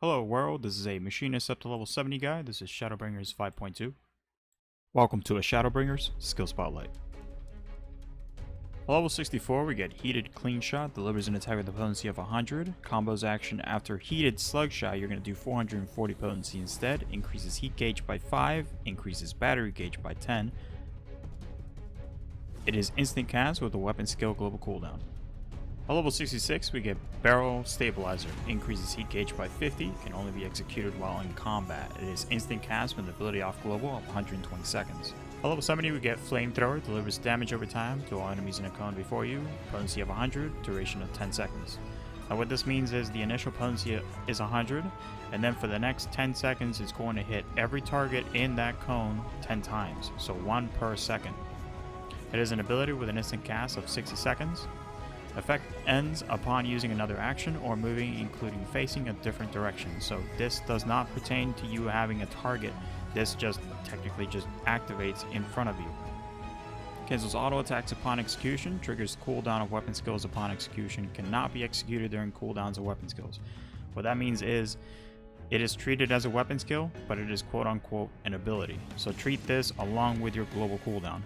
Hello world, this is a Machinist up to level 70 guy. This is Shadowbringers 5.2. Welcome to a Shadowbringers Skill Spotlight. At level 64 we get Heated Clean Shot, delivers an attack with a potency of 100. Combos action after Heated Slug Shot, you're going to do 440 potency instead. Increases heat gauge by 5, increases battery gauge by 10. It is instant cast with a weapon skill global cooldown. At level 66, we get Barrel Stabilizer. Increases heat gauge by 50, can only be executed while in combat. It is instant cast with an ability off global of 120 seconds. At level 70, we get Flamethrower. Delivers damage over time to all enemies in a cone before you. Potency of 100, duration of 10 seconds. Now what this means is the initial potency is 100, and then for the next 10 seconds, it's going to hit every target in that cone 10 times, so 1 per second. It is an ability with an instant cast of 60 seconds. Effect ends upon using another action or moving, including facing a different direction. So this does not pertain to you having a target. This just technically just activates in front of you. Cancels auto attacks upon execution. Triggers cooldown of weapon skills upon execution. Cannot be executed during cooldowns of weapon skills. What that means is it is treated as a weapon skill, but it is quote unquote an ability. So treat this along with your global cooldown.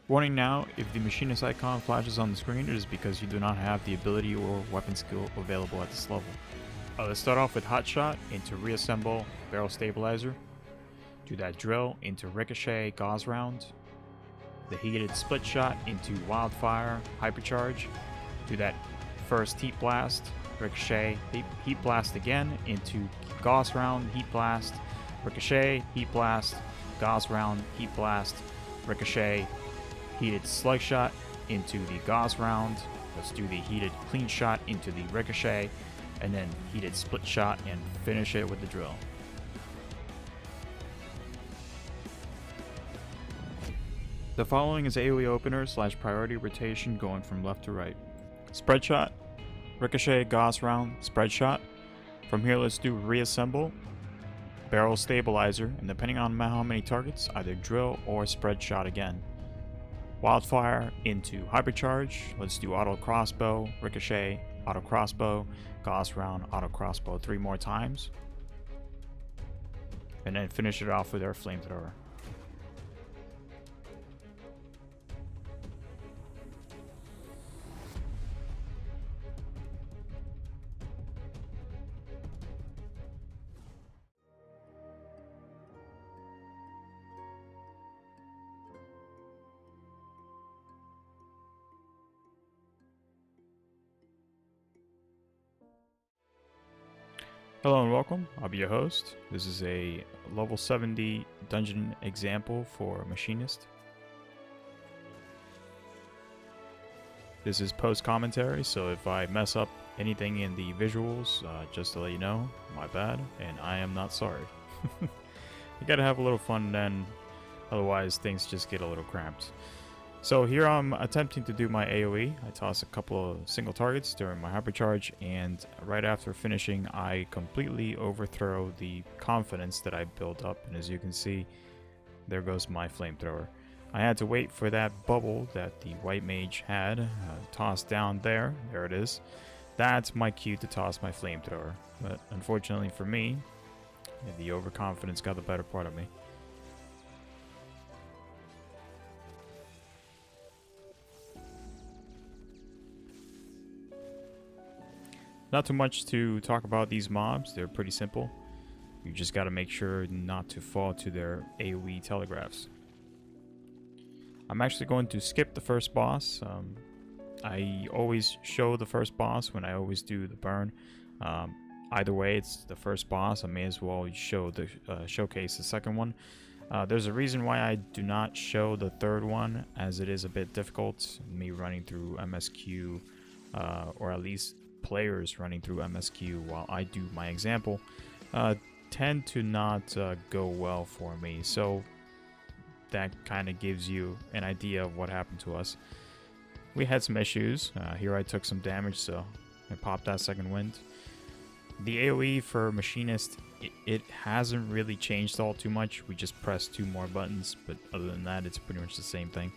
Warning now, if the Machinist icon flashes on the screen, it is because you do not have the ability or weapon skill available at this level. Let's start off with Hot Shot into Reassemble, Barrel Stabilizer. Do that drill into Ricochet, Gauze Round. The Heated Split Shot into Wildfire, Hypercharge. Do that first Heat Blast, Ricochet, Heat Blast again into Gauze Round, Heat Blast, Ricochet, Heat Blast, Gauze Round, Heat Blast, Ricochet, Heated Slug Shot into the Gauze Round. Let's do the Heated Clean Shot into the Ricochet, and then Heated Split Shot and finish it with the drill. The following is AoE opener / priority rotation going from left to right. Spread Shot, Ricochet, Gauze Round, Spread Shot. From here let's do Reassemble, Barrel Stabilizer, and depending on how many targets, either drill or Spread Shot again. Wildfire into Hypercharge. Let's do Auto Crossbow, Ricochet, Auto Crossbow, Gauze Round, Auto Crossbow 3 more times. And then finish it off with our Flamethrower. Hello and welcome, I'll be your host. This is a level 70 dungeon example for Machinist. This is post commentary, so if I mess up anything in the visuals, just to let you know, my bad, and I am not sorry. You gotta have a little fun then, otherwise things just get a little cramped. So here I'm attempting to do my AoE. I toss a couple of single targets during my Hypercharge, and right after finishing I completely overthrow the confidence that I built up, and as you can see, there goes my Flamethrower. I had to wait for that bubble that the white mage had tossed down there. There it is. That's my cue to toss my Flamethrower, but unfortunately for me, the overconfidence got the better part of me. Not too much to talk about these mobs, they're pretty simple. You just gotta make sure not to fall to their AoE telegraphs. I'm actually going to skip the first boss. I always show the first boss when I always do the burn. Either way, it's the first boss. I may as well show the showcase the second one. There's a reason why I do not show the third one, as it is a bit difficult. Me running through MSQ, or at least players running through MSQ while I do my example, tend to not go well for me. So that kind of gives you an idea of what happened to us. We had some issues. Here I took some damage, so I popped that second wind. The AoE for Machinist, it hasn't really changed all too much. We just press 2 more buttons, but other than that, it's pretty much the same thing.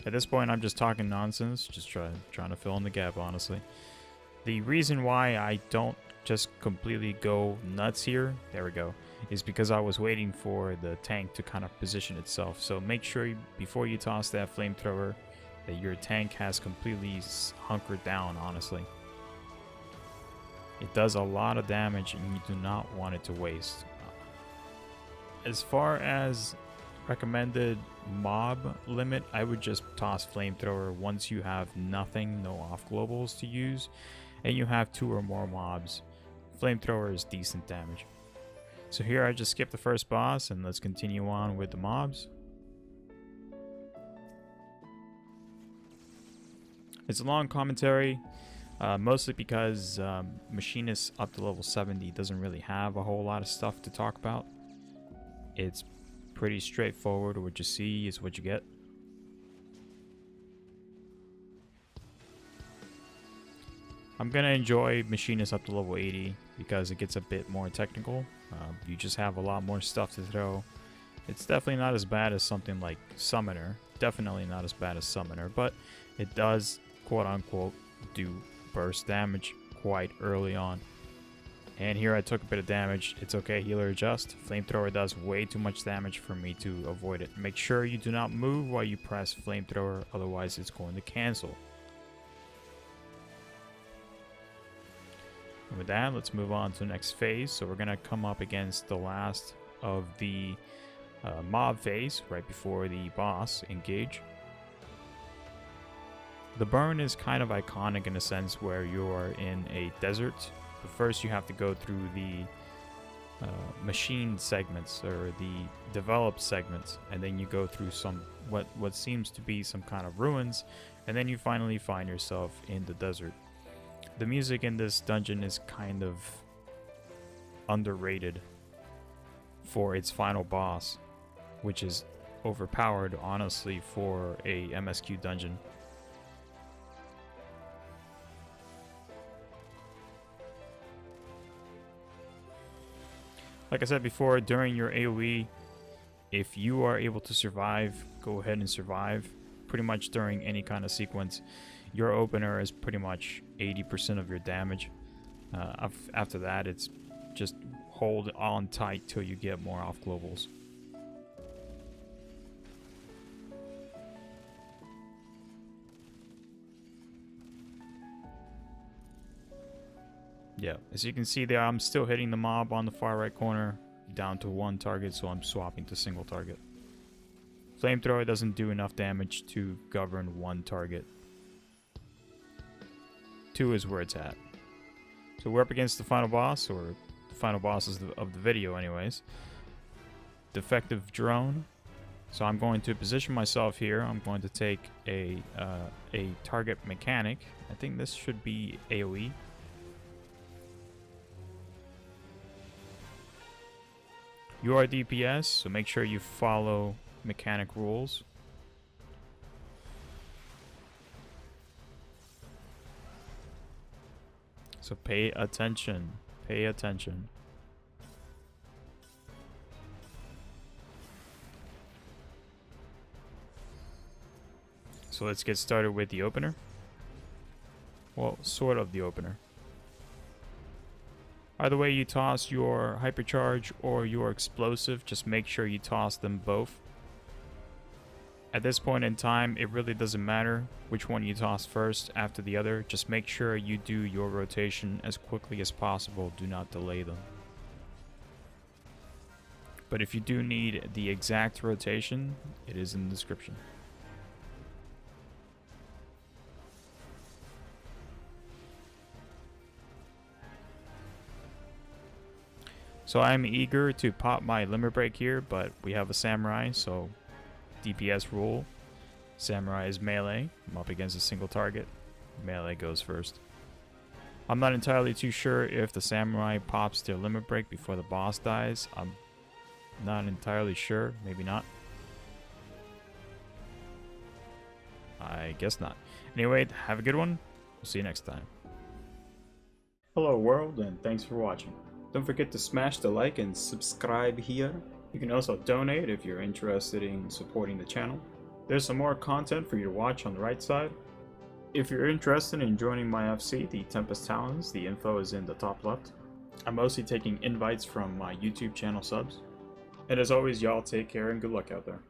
At this point, I'm just talking nonsense, just trying to fill in the gap, honestly. The reason why I don't just completely go nuts here, there we go, is because I was waiting for the tank to kind of position itself. So make sure before you toss that flamethrower that your tank has completely hunkered down, honestly. It does a lot of damage and you do not want it to waste. As far as recommended mob limit, I would just toss flamethrower once you have nothing, no off globals to use, and you have 2 or more mobs. Flamethrower is decent damage. So here I just skip the first boss and let's continue on with the mobs. It's a long commentary, mostly because Machinist up to level 70 doesn't really have a whole lot of stuff to talk about. It's pretty straightforward. What you see is what you get. I'm gonna enjoy Machinist up to level 80 because it gets a bit more technical. You just have a lot more stuff to throw. It's definitely not as bad as something like Summoner. Definitely not as bad as Summoner, but it does, quote unquote, do burst damage quite early on. And here I took a bit of damage. It's okay, healer adjust. Flamethrower does way too much damage for me to avoid it. Make sure you do not move while you press Flamethrower, otherwise it's going to cancel. And with that, let's move on to the next phase. So we're going to come up against the last of the mob phase, right before the boss engage. The burn is kind of iconic in a sense where you're in a desert. But first you have to go through the machine segments, or the developed segments, and then you go through some what seems to be some kind of ruins, and then you finally find yourself in the desert. The music in this dungeon is kind of underrated for its final boss, which is overpowered, honestly, for a MSQ dungeon. Like I said before, during your AoE, if you are able to survive, go ahead and survive. Pretty much during any kind of sequence, your opener is pretty much 80% of your damage. After that, it's just hold on tight till you get more off globals. Yeah, as you can see there, I'm still hitting the mob on the far right corner, down to 1 target, so I'm swapping to single target. Flamethrower doesn't do enough damage to govern 1 target. 2 is where it's at. So we're up against the final boss, or the final boss of the video anyways. Defective drone. So I'm going to position myself here. I'm going to take a target mechanic. I think this should be AoE. You are DPS, so make sure you follow mechanic rules. So pay attention. Pay attention. So let's get started with the opener. Well, sort of the opener. Either way you toss your Hypercharge or your Explosive, just make sure you toss them both. At this point in time, it really doesn't matter which one you toss first after the other. Just make sure you do your rotation as quickly as possible. Do not delay them. But if you do need the exact rotation, it is in the description. So I'm eager to pop my limit break here, but we have a samurai, so DPS rule. Samurai is melee. I'm up against a single target. Melee goes first. I'm not entirely too sure if the samurai pops their limit break before the boss dies. I'm not entirely sure. Maybe not. I guess not. Anyway, have a good one. We'll see you next time. Hello world, and thanks for watching. Don't forget to smash the like and subscribe here. You can also donate if you're interested in supporting the channel. There's some more content for you to watch on the right side. If you're interested in joining my FC, the Tempest Talons, the info is in the top left. I'm mostly taking invites from my YouTube channel subs. And as always, y'all take care and good luck out there.